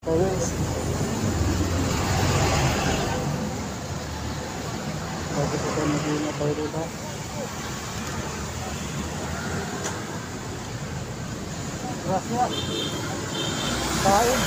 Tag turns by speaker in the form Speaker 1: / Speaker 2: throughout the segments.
Speaker 1: Guys, bakit ito naging tayo dito? Gracias. Kain.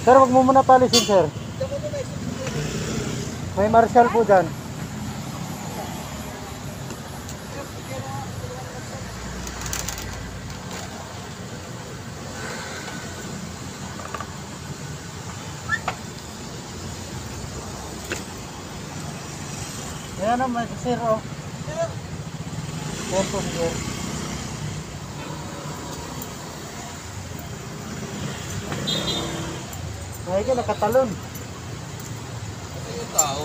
Speaker 1: Sir, wag mo muna palisin, sir. May marshal po dyan. Ayan naman, sir, oh. Ayan po, sir. Ay, ka nakatalon.
Speaker 2: Ito yung tao.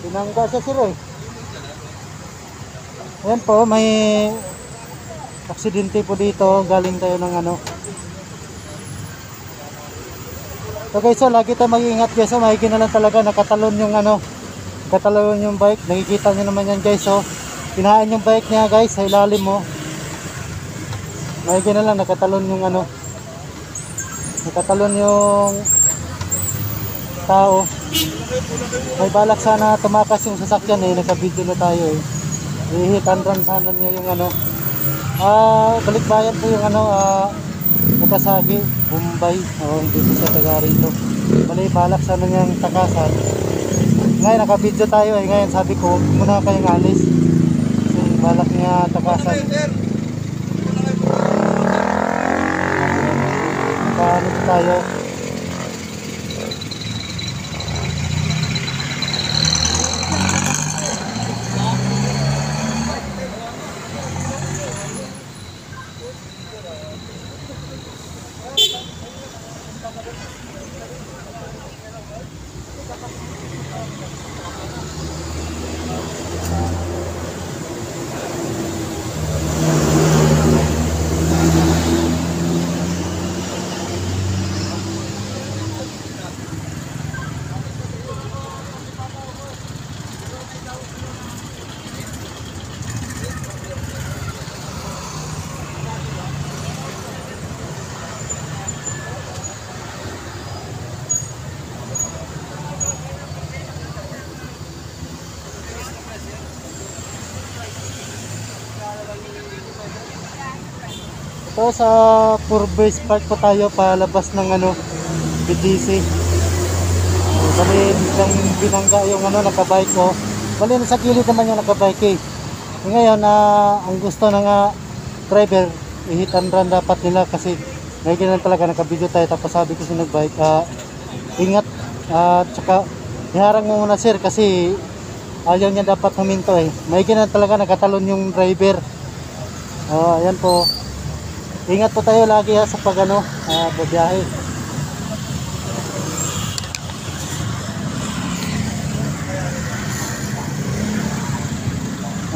Speaker 1: Binangga siya, sir, eh. Ayan po, may aksidente po dito. Galing tayo ng ano. So guys, so lagi tayo mag-iingat guys. So makikita na lang talaga nakatalon yung ano, nakatalon yung bike. Nakikita nyo naman yan guys. So pinahaan yung bike niya guys sa ilalim mo. Makikita na lang nakatalon yung ano, nakatalon yung tao. May balak sana tumakas yung sasakyan eh. Naka-video na tayo eh. I-hit and run sana niya yung ano. Balikbayan po yung ano, Nakasagi, Bombay. Hindi po siya taga rito. Bali, balak sana niyang takasan. Ngayon, naka-video tayo eh. Ngayon, sabi ko, huwag muna kayong alis. Kasi balak niya takasan. Naka-ano tayo. Ito sa Purbase Park po tayo palabas ng ano, BGC. Bali biglang binangga yung ano, nakabike ko. Bali sa gilid naman yung nakabike eh. Ngayon ang gusto ng driver, i-hit and run dapat nila kasi nakikita talaga nakabidyo tayo. Tapos sabi ko sa nagbike, ingat tsaka iharang mo muna sir kasi ayaw niya dapat huminto eh. Nakikita talaga nakatalon yung driver. Ayan po. Ingat po tayo lagi sa pag ano, babiyahe.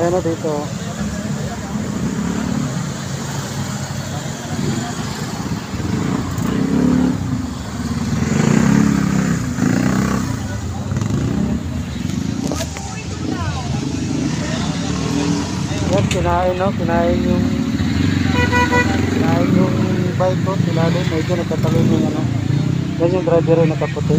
Speaker 1: Ayan o dito. Ayan, kinain no, kinain yung bike ko, silalim, medyo nagkatalon yung ano. Yan yung driver yung nakaputi.